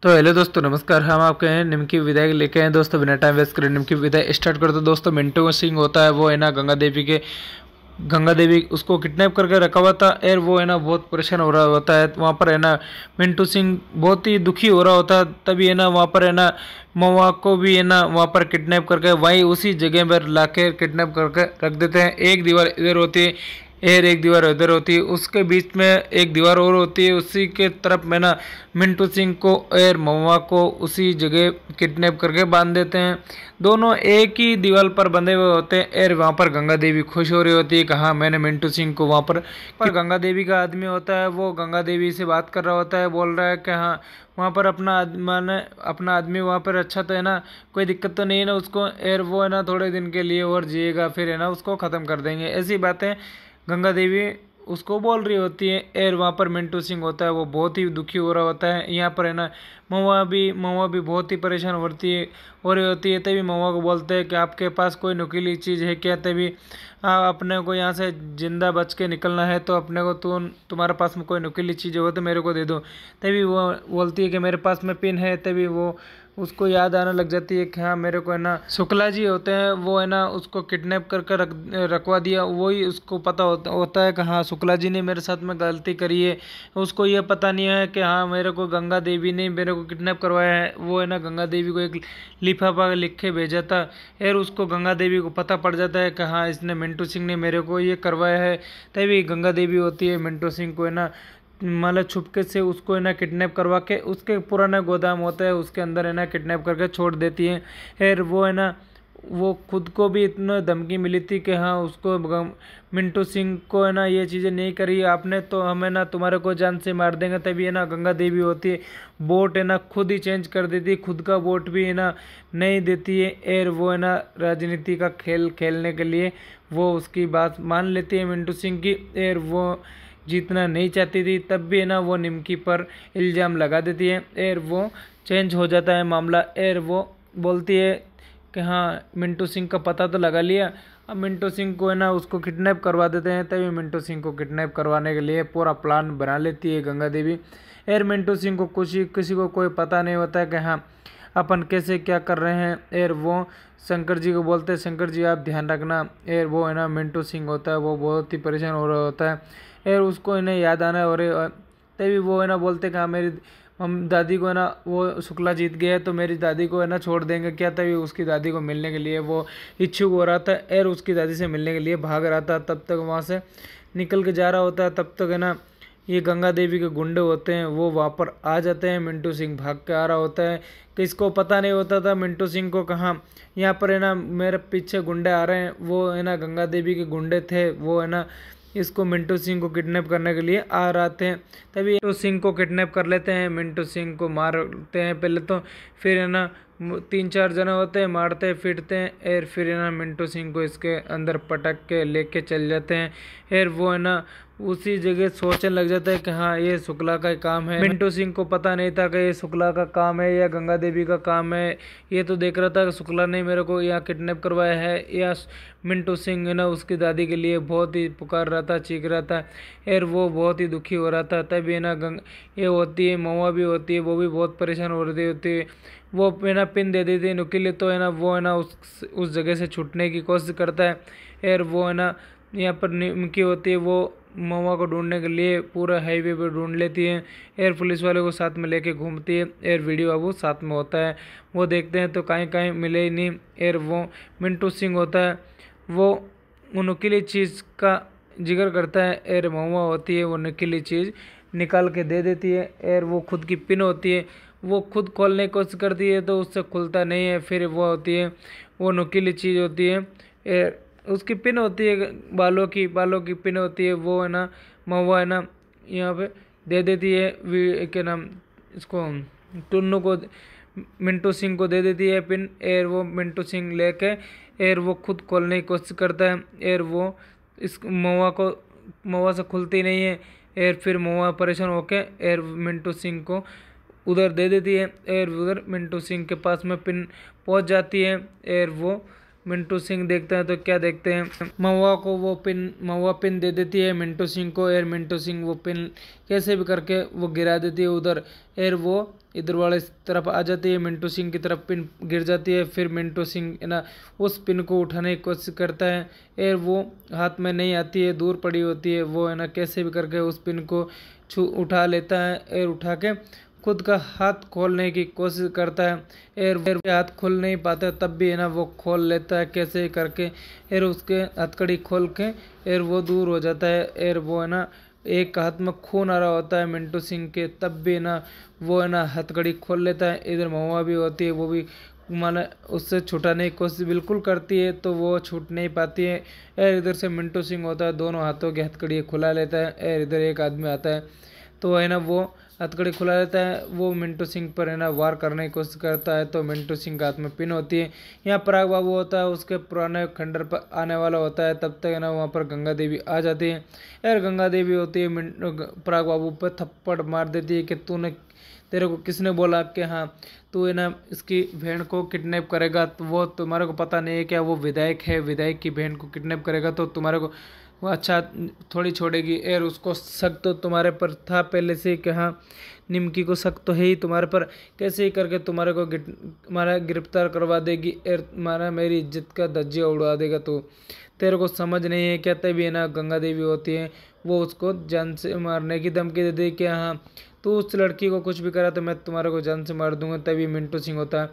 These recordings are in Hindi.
तो हेलो दोस्तों, नमस्कार। हम आपके हैं निम्की विदाई लेके आए दोस्तों। बिना टाइम वेस्ट करें निम्की विदाई स्टार्ट कर दो दोस्तों। मिंटू सिंह होता है वो है ना गंगा देवी उसको किडनैप करके रखा हुआ था। और वो है ना बहुत परेशान हो रहा होता है। वहाँ पर है ना मिंटू सिंह बहुत ही दुखी हो रहा होता है। तभी है ना वहाँ पर है ना महुआ को भी है ना वहाँ पर किडनैप करके वहीं उसी जगह पर लाके किडनैप करके रख देते हैं। एक दीवार इधर होती है और एक दीवार उधर होती है, उसके बीच में एक दीवार और होती है। उसी के तरफ में ना मिंटू सिंह को और महुआ को उसी जगह किडनैप करके बांध देते हैं। दोनों एक ही दीवार पर बंधे हुए होते हैं। और वहाँ पर गंगा देवी खुश हो रही होती है कि हाँ, मैंने मिंटू सिंह को वहाँ पर गंगा देवी का आदमी होता है, वो गंगा देवी से बात कर रहा होता है। बोल रहा है कि हाँ, वहाँ पर माने अपना आदमी वहाँ पर अच्छा तो है ना, कोई दिक्कत तो नहीं है ना उसको। और वो है ना थोड़े दिन के लिए और जिएगा, फिर है ना उसको ख़त्म कर देंगे। ऐसी बातें गंगा देवी उसको बोल रही होती है। और वहाँ पर मिंटू सिंह होता है वो बहुत ही दुखी हो रहा होता है। यहाँ पर है ना महुआ भी बहुत ही परेशान हो रही होती है। तभी महुआ को बोलते हैं कि आपके पास कोई नुकीली चीज़ है क्या? तभी अपने को यहाँ से जिंदा बच के निकलना है तो अपने को तुम्हारे पास में कोई नुकीली चीज़ हो तो मेरे को दे दो। तभी वो बोलती है कि मेरे पास में पिन है। तभी वो उसको याद आने लग जाती है कि हाँ, मेरे को है ना शुक्ला जी होते हैं वो है ना उसको किडनैप करके रखवा दिया। वही उसको पता होता है कि हाँ, शुक्ला जी ने मेरे साथ में गलती करी है। उसको ये पता नहीं है कि हाँ, मेरे को गंगा देवी ने मेरे को किडनैप करवाया है। वो है ना गंगा देवी को एक लिफाफा लिख के भेजा था। और उसको गंगा देवी को पता पड़ जाता है कि हाँ, इसने मिंटू सिंह ने मेरे को ये करवाया है। तभी गंगा देवी होती है मिंटू सिंह को है ना मतलब छुपके से उसको है ना किडनैप करवा के उसके पुराना गोदाम होता है उसके अंदर है ना किडनैप करके छोड़ देती है। और वो है ना वो खुद को भी इतना धमकी मिली थी कि हाँ, उसको मिंटू सिंह को है ना ये चीज़ें नहीं करी आपने तो हमें ना तुम्हारे को जान से मार देंगे। तभी है ना गंगा देवी होती है वोट है ना खुद ही चेंज कर देती है, खुद का वोट भी है ना नहीं देती है। और वो है ना राजनीति का खेल खेलने के लिए वो उसकी बात मान लेती है मिंटू सिंह की। और वो जीतना नहीं चाहती थी तब भी है ना वो निमकी पर इल्ज़ाम लगा देती है। और वो चेंज हो जाता है मामला। और वो बोलती है कि हाँ, मिंटू सिंह का पता तो लगा लिया, अब मिंटू सिंह को है ना उसको किडनैप करवा देते हैं। तभी मिंटू सिंह को किडनैप करवाने के लिए पूरा प्लान बना लेती है गंगा देवी। और मिंटू सिंह को किसी को कोई पता नहीं होता है कि हाँ, अपन कैसे क्या कर रहे हैं। और वो शंकर जी को बोलते हैं, शंकर जी आप ध्यान रखना। और वो है ना मिंटू सिंह होता है वो बहुत ही परेशान हो रहा होता है। और उसको इन्हें याद आना और तभी वो है ना बोलते कि हाँ, मेरी हम दादी को है ना वो शुक्ला जीत गया है तो मेरी दादी को है ना छोड़ देंगे क्या? तभी उसकी दादी को मिलने के लिए वो इच्छुक हो रहा था और उसकी दादी से मिलने के लिए भाग रहा था। तब तक वहाँ से निकल के जा रहा होता है। तब तक है ना ये गंगा देवी के गुंडे होते हैं वो वहाँ पर आ जाते हैं। मिंटू सिंह भाग के आ रहा होता है, किसको पता नहीं होता था मिंटू सिंह को कहाँ यहाँ पर है ना मेरे पीछे गुंडे आ रहे हैं। वो है ना गंगा देवी के गुंडे थे, वो है ना इसको मिंटू सिंह को किडनैप करने के लिए आ रहे थे। तभी मिंटू सिंह को किडनैप कर लेते हैं, मिंटू सिंह को मारते हैं पहले तो। फिर है ना 3-4 जने होते हैं, मारते फिरते हैं। और फिर है ना मिंटू सिंह को इसके अंदर पटक के लेके चल जाते हैं। और वो है ना उसी जगह सोचने लग जाता है कि हाँ, ये शुक्ला का काम है। मिंटू सिंह को पता नहीं था कि ये शुक्ला का काम है या गंगा देवी का काम है। ये तो देख रहा था कि शुक्ला ने मेरे को यहाँ किडनैप करवाया है। या मिंटू सिंह है ना उसकी दादी के लिए बहुत ही पुकार रहा था, चीख रहा था। और वो बहुत ही दुखी हो रहा था। तभी है ना ये होती है महुआ भी होती है, वो भी बहुत परेशान हो रही होती है। वो है ना पिन दे देती है नुकीली तो है ना वो है ना उस जगह से छूटने की कोशिश करता है। और वो है ना यहाँ पर निमकी होती है वो महुआ को ढूंढने के लिए पूरा हाईवे पर ढूंढ लेती है। एयर पुलिस वाले को साथ में लेके घूमती है। एयर वीडियो बाबू साथ में होता है, वो देखते हैं तो कहीं कहीं मिले ही नहीं। एयर वो मिंटू सिंह होता है वो नुकीली चीज़ का जिक्र करता है। एयर महुआ होती है वो नुकीली चीज़ निकाल के दे देती है। और वो खुद की पिन होती है वो खुद खोलने की कोशिश करती है तो उससे खुलता नहीं है। फिर वो होती है वो नुकीली चीज़ होती है उसकी पिन होती है बालों की पिन होती है। वो है ना महुआ है ना यहाँ पे दे देती है क्या नाम इसको टुन्नू को, मिंटू सिंह को दे देती है पिन। और वो मिंटू सिंह लेके और वो खुद खोलने की कोशिश करता है। और वो इस महुआ से खुलती नहीं है। और फिर महुआ परेशान होके और मिंटू सिंह को उधर दे देती है। और उधर मिंटू सिंह के पास में पिन पहुंच जाती है। और वो मिंटू सिंह देखते हैं तो क्या देखते हैं, महुआ पिन दे देती है मिंटू सिंह को। एयर मिंटू सिंह वो पिन कैसे भी करके वो गिरा देती है उधर। एयर वो इधर वाले तरफ आ जाती है, मिंटू सिंह की तरफ पिन गिर जाती है। फिर मिंटू सिंह है ना उस पिन को उठाने की कोशिश करता है। एयर वो हाथ में नहीं आती है, दूर पड़ी होती है, वो है ना कैसे भी करके उस पिन को उठा लेता है। एयर उठा के खुद का हाथ खोलने की कोशिश करता है। एयर हाथ खोल नहीं पाता, तब भी है ना वो खोल लेता है कैसे करके। एयर उसके हथकड़ी खोल के एयर वो दूर हो जाता है। एयर वो है ना एक हाथ में खून आ रहा होता है मिंटू सिंह के, तब भी ना वो है ना हथकड़ी खोल लेता है। इधर महुआ भी होती है, वो भी माना उससे छुटाने की कोशिश बिल्कुल करती है, तो वो छूट नहीं पाती है। एयर इधर से मिंटू सिंह होता है, दोनों हाथों की हथकड़ी खुला लेता है। एयर इधर एक आदमी आता है तो है ना वो हथकड़ी खुला लेता है, वो मिंटू सिंह पर है ना वार करने की कोशिश करता है, तो मिंटू सिंह के हाथ में पिन होती है। यहाँ पराग बाबू होता है, उसके पुराने खंडर पर आने वाला होता है, तब तक है ना वहाँ पर गंगा देवी आ जाती है। यार गंगा देवी होती है पराग बाबू पर थप्पड़ मार देती है कि तेरे को किसने बोला कि हाँ तू है ना इसकी बहन को किडनैप करेगा, तो वो तुम्हारे को पता नहीं है क्या वो विधायक है, विधायक की बहन को किडनैप करेगा तो तुम्हारे को वो अच्छा थोड़ी छोड़ेगी। और उसको शक तो तुम्हारे पर था पहले से कि हाँ निमकी को शक तो है ही तुम्हारे पर, कैसे ही करके तुम्हारे को हमारा गिरफ्तार करवा देगी और तुम्हारा मेरी इज्जत का धज्जियाँ उड़ा देगा। तो तेरे को समझ नहीं है क्या, तभी है ना गंगा देवी होती है वो उसको जान से मारने की धमकी दे दी कि हाँ तू उस लड़की को कुछ भी करा तो मैं तुम्हारे को जान से मार दूंगा। तभी मिंटू सिंह होता है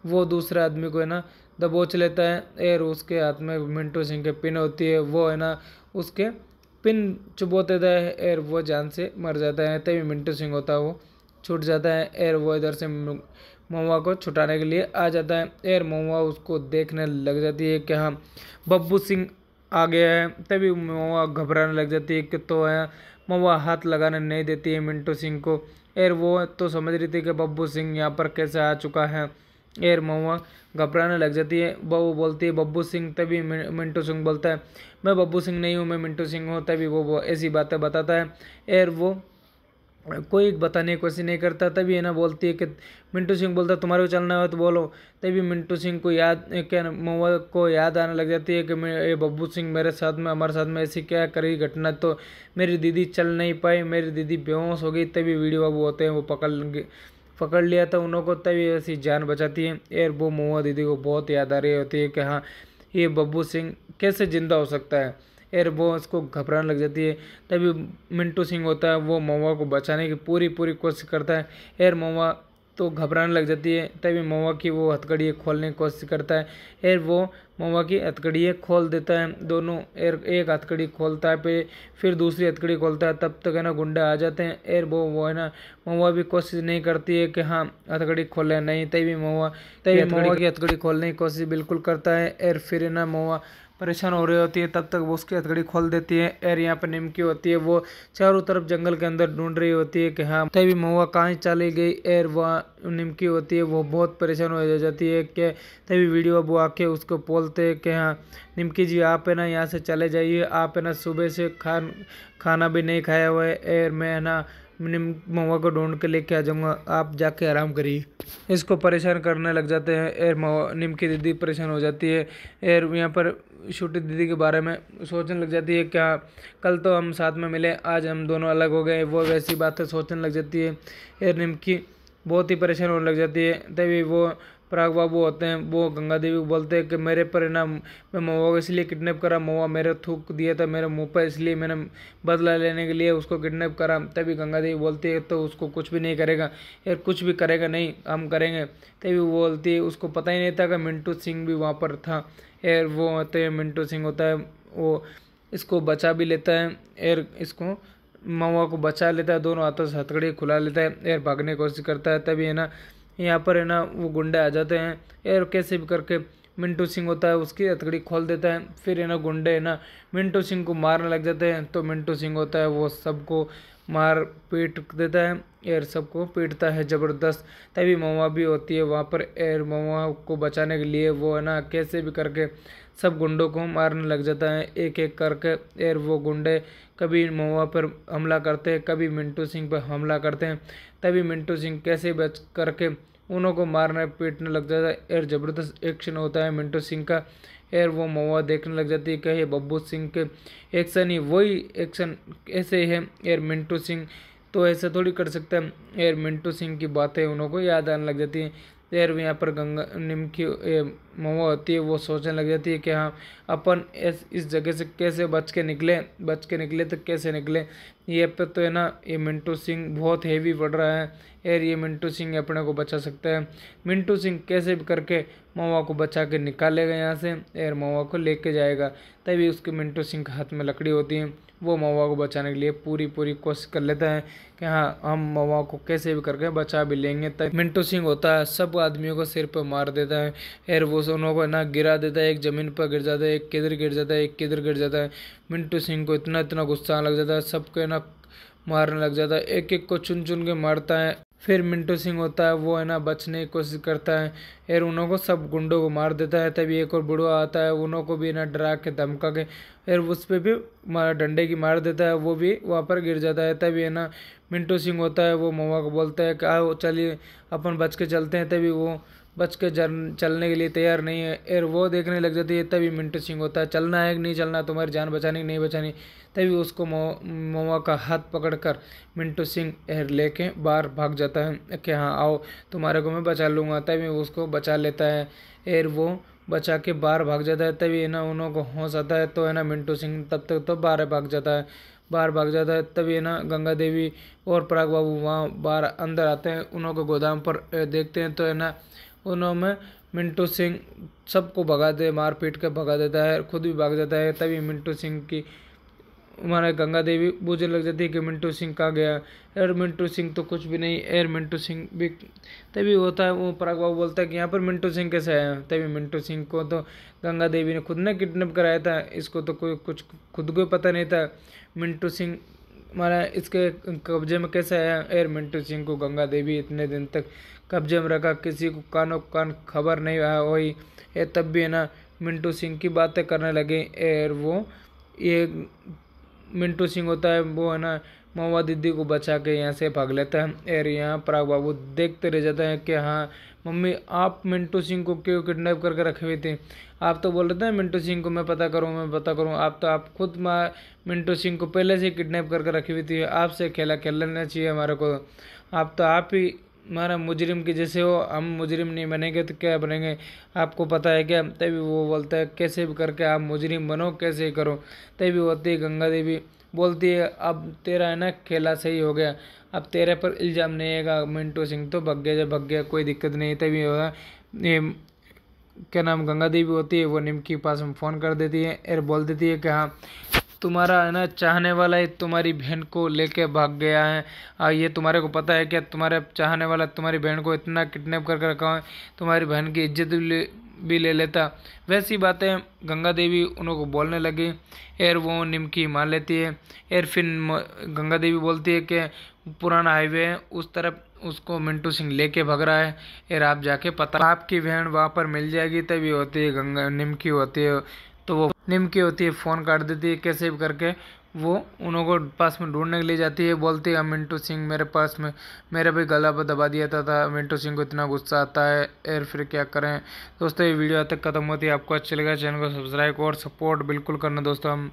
वो दूसरे आदमी को है ना दबोच लेता है। और उसके हाथ में मिंटू सिंह के पिन होती है, वो है ना उसके पिन चुबो देता है और वो जान से मर जाता है। तभी मिंटू सिंह होता है वो छूट जाता है और वो इधर से महुआ को छुटाने के लिए आ जाता है। और महुआ उसको देखने लग जाती है कि हाँ बब्बू सिंह आ गया है। तभी महुआ घबराने लग जाती है कि तो है महुआ हाथ लगाने नहीं देती है मिंटू सिंह को। और वो तो समझ रही थी कि बब्बू सिंह यहाँ पर कैसे आ चुका है। और महुआ घबराने लग जाती है, वो बोलती है बब्बू सिंह। तभी मिंटू सिंह बोलता है मैं बब्बू सिंह नहीं हूँ, मैं मिंटू सिंह हूँ। तभी वो ऐसी बातें बताता है और वो कोई बताने की कोशिश नहीं करता। तभी है ना बोलती है कि मिंटू सिंह बोलता है तुम्हारे को चलना हो तो बोलो। तभी मिंटू सिंह को याद क्या महुआ को याद आने लग जाती है कि ये बब्बू सिंह मेरे साथ में हमारे साथ में ऐसी क्या करी घटना, तो मेरी दीदी चल नहीं पाई, मेरी दीदी बेहोश हो गई। तभी वीडियो बाबू होते हैं वो पकड़ लिया था उन्हों को, तभी ऐसी जान बचाती है। और वो महुआ दीदी को बहुत याद आ रही होती है कि हाँ ये बब्बू सिंह कैसे जिंदा हो सकता है। और वो उसको घबराने लग जाती है। तभी मिंटू सिंह होता है वो महुआ को बचाने की पूरी कोशिश करता है। और महुआ तो घबराने लग जाती है। तभी महुआ की वो हथकड़ी खोलने की कोशिश करता है और वो महुआ की हथकड़ी खोल देता है दोनों। एक हथकड़ी खोलता है फिर दूसरी हथकड़ी खोलता है, तब तक है ना गुंडे आ जाते हैं। और वो है ना महुआ भी कोशिश नहीं करती है कि हाँ हथकड़ी खोले नहीं। तभी महुआ की हथकड़ी खोलने की कोशिश बिल्कुल करता है। और फिर है ना महुआ परेशान हो रही होती है, तब तक वो उसकी हथकड़ी खोल देती है। और यहाँ पर निमकी होती है वो चारों तरफ जंगल के अंदर ढूंढ रही होती है कि हाँ तभी महुआ कहाँ चली गई। और वह निमकी होती है वो बहुत परेशान हो जाती है कि तभी वीडियो बाबू आके उसको बोलते हैं कि हाँ निमकी जी आप है ना यहाँ से चले जाइए, आप है ना सुबह से खाना भी नहीं खाया हुआ है और मैं है ना महुआ को ढूंढ के लेके आ जाऊंगा, आप जाके आराम करिए। इसको परेशान करने लग जाते हैं और निमकी दीदी परेशान हो जाती है। और यहाँ पर छोटी दीदी के बारे में सोचने लग जाती है क्या कल तो हम साथ में मिले, आज हम दोनों अलग हो गए, वो वैसी बातें सोचने लग जाती है। और निमकी बहुत ही परेशान होने लग जाती है। तभी वो पराग बाबू होते हैं वो गंगा देवी को बोलते हैं कि मेरे पर ना मैं महुआ को इसलिए किडनैप करा, महुआ मेरे थूक दिया था मेरे मुंह पर, इसलिए मैंने बदला लेने के लिए उसको किडनैप करा। तभी गंगा देवी बोलती है तो उसको कुछ भी नहीं करेगा, यार कुछ भी करेगा नहीं, हम करेंगे। तभी वो बोलती है उसको पता ही नहीं था कि मिंटू सिंह भी वहाँ पर था। और वो होते हैं मिंटू सिंह होता है वो इसको बचा भी लेता है और इसको महुआ को बचा लेता है, दोनों हाथों से हथकड़ी खुला लेता है और भागने की कोशिश करता है। तभी है ना यहाँ पर है ना वो गुंडे आ जाते हैं और कैसे भी करके मिंटू सिंह होता है उसकी हथकड़ी खोल देता है। फिर है ना गुंडे है ना मिंटू सिंह को मारने लग जाते हैं, तो मिंटू सिंह होता है वो सबको मार पीट देता है और सबको पीटता है ज़बरदस्त। तभी महुआ भी होती है वहाँ पर और महुआ को बचाने के लिए वो है ना कैसे भी करके सब गुंडों को मारने लग जाता है एक एक करके। और वो गुंडे कभी महुआ पर हमला करते हैं, कभी मिंटू सिंह पर हमला करते हैं। तभी मिंटू सिंह कैसे बच करके उन्हों को मारने पीटने लग जाता है और ज़बरदस्त एक्शन होता है मिंटू सिंह का। यार वो महुआ देखने लग जाती है कि ये बब्बू सिंह के एक्शन ही वही एक्शन ऐसे है यार मिंटू सिंह तो ऐसे थोड़ी कर सकता है यार। मिंटू सिंह की बातें उनको याद आने लग जाती है यार। यहाँ पर गंगा निमकी महुआ होती है वो सोचने लग जाती है कि हाँ अपन इस जगह से कैसे बच के निकले तो कैसे निकले। ये पे तो है ना ये मिंटू सिंह बहुत हेवी पड़ रहा है यार। ये मिंटू सिंह अपने को बचा सकता है। मिंटू सिंह कैसे भी करके महुआ को बचा के निकालेगा यहाँ से यार, महुआ को लेके जाएगा। तभी उसके मिंटू सिंह के हाथ में लकड़ी होती है, वो महुआ को बचाने के लिए पूरी कोशिश कर लेता है कि हाँ हम महुआ को कैसे भी करके बचा भी लेंगे। तब मिंटू सिंह होता है सब आदमियों को सिर पर मार देता है यार। वो दोनों को ना गिरा देता है, एक जमीन पर गिर जाता है, एक किधर गिर जाता है, एक किधर गिर जाता है। मिंटू सिंह को इतना गुस्सा लग जाता है, सबको ना मारने लग जाता है, एक एक को चुन चुन के मारता है। फिर मिंटू सिंह होता है वो है ना बचने की कोशिश करता है यार, उन्हों को सब गुंडों को मार देता है। तभी एक और बुढ़वा आता है, उन्हों को भी ना डरा के धमका के यार उस पर भी डंडे की मार देता है, वो भी वहाँ पर गिर जाता है। तभी है ना मिंटू सिंह होता है वो महुआ को बोलता है कि आओ चलिए अपन बच के चलते हैं। तभी वो बच के चलने के लिए तैयार नहीं है और वो देखने लग जाती है। तभी मिंटू सिंह होता है चलना है कि नहीं चलना, तुम्हारी जान बचानी कि नहीं बचानी। तभी उसको महुआ का हाथ पकड़कर मिंटू सिंह लेके बाहर भाग जाता है कि हाँ आओ तुम्हारे को मैं बचा लूँगा। तभी उसको बचा लेता है और वो बचा के बाहर भाग जाता है। तभी है ना उन्हों को होश आता है तो है ना मिंटू सिंह तब तक तो बाहर भाग जाता है। तभी है ना गंगा देवी और पराग बाबू वहाँ बाहर अंदर आते हैं, उन्हों को गोदाम पर देखते हैं तो है ना उन्होंने मिंटू सिंह सबको मार पीट के भगा देता है, खुद भी भाग जाता है। तभी मिंटू सिंह की हमारे गंगा देवी पूछने लग जाती है कि मिंटू सिंह कहाँ गया यार। मिंटू सिंह तो कुछ भी नहीं यार, मिंटू सिंह भी तभी होता है वो पराग बाबू बोलता है कि यहाँ पर मिंटू सिंह कैसे आया। तभी मिंटू सिंह को तो गंगा देवी ने खुद ने किडनैप कराया था, इसको तो कोई कुछ खुद को पता नहीं था मिंटू सिंह हमारा इसके कब्जे में कैसे आया यार। मिंटू सिंह को गंगा देवी इतने दिन तक कब्जे में रखा, किसी को कानों कान खबर नहीं आया हुई ये, तब भी है ना मिंटू सिंह की बातें करने लगे और वो ये मिंटू सिंह होता है वो है ना महुआ दीदी को बचा के यहाँ से भाग लेता है और यहाँ पराग बाबू देखते रह जाते हैं कि हाँ मम्मी आप मिंटू सिंह को क्यों किडनैप करके रखे हुए थे। आप तो बोल रहे थे मिंटू सिंह को मैं पता करूँ, आप खुद मिंटू सिंह को पहले से किडनैप करके रखी हुई थी। आपसे खेला खेल लेना चाहिए हमारे को, आप ही हमारा मुजरिम की जैसे हो, हम मुजरिम नहीं बनेंगे तो क्या बनेंगे, आपको पता है क्या। तभी वो बोलता है कैसे भी करके आप मुजरिम बनो, कैसे ही करो। तभी होती है गंगा देवी बोलती है अब तेरा है ना खेला सही हो गया, अब तेरे पर इल्ज़ाम नहीं आएगा, मिंटू सिंह तो भग गया कोई दिक्कत नहीं। तभी होगा ये क्या नाम गंगा देवी होती है वो निमकी के पास में फ़ोन कर देती है और बोल देती है कि हाँ तुम्हारा है ना चाहने वाला है तुम्हारी बहन को लेके भाग गया है। ये तुम्हारे को पता है क्या, तुम्हारे चाहने वाला तुम्हारी बहन को इतना किडनैप करके रखा है, तुम्हारी बहन की इज्जत भी ले लेता। वैसी बातें गंगा देवी उनको बोलने लगी और वो निमकी मान लेती है। और फिर गंगा देवी बोलती है कि पुराना हाईवे है उस तरफ उसको मिंटू सिंह लेके भग रहा है और आप जाके पता आपकी बहन वहाँ पर मिल जाएगी। तभी होती है गंगा निमकी होती है तो वो निमकी होती है फ़ोन काट देती है कैसे भी करके, वो उन्हों को पास में ढूंढने के लिए जाती है। बोलती है मिंटू सिंह मेरे पास में मेरे भी गला पर दबा दिया था। मिंटू सिंह को इतना गुस्सा आता है और फिर क्या करें दोस्तों। ये वीडियो तक खत्म होती है, आपको अच्छा लगा चैनल को सब्सक्राइब और सपोर्ट बिल्कुल करना दोस्तों। हम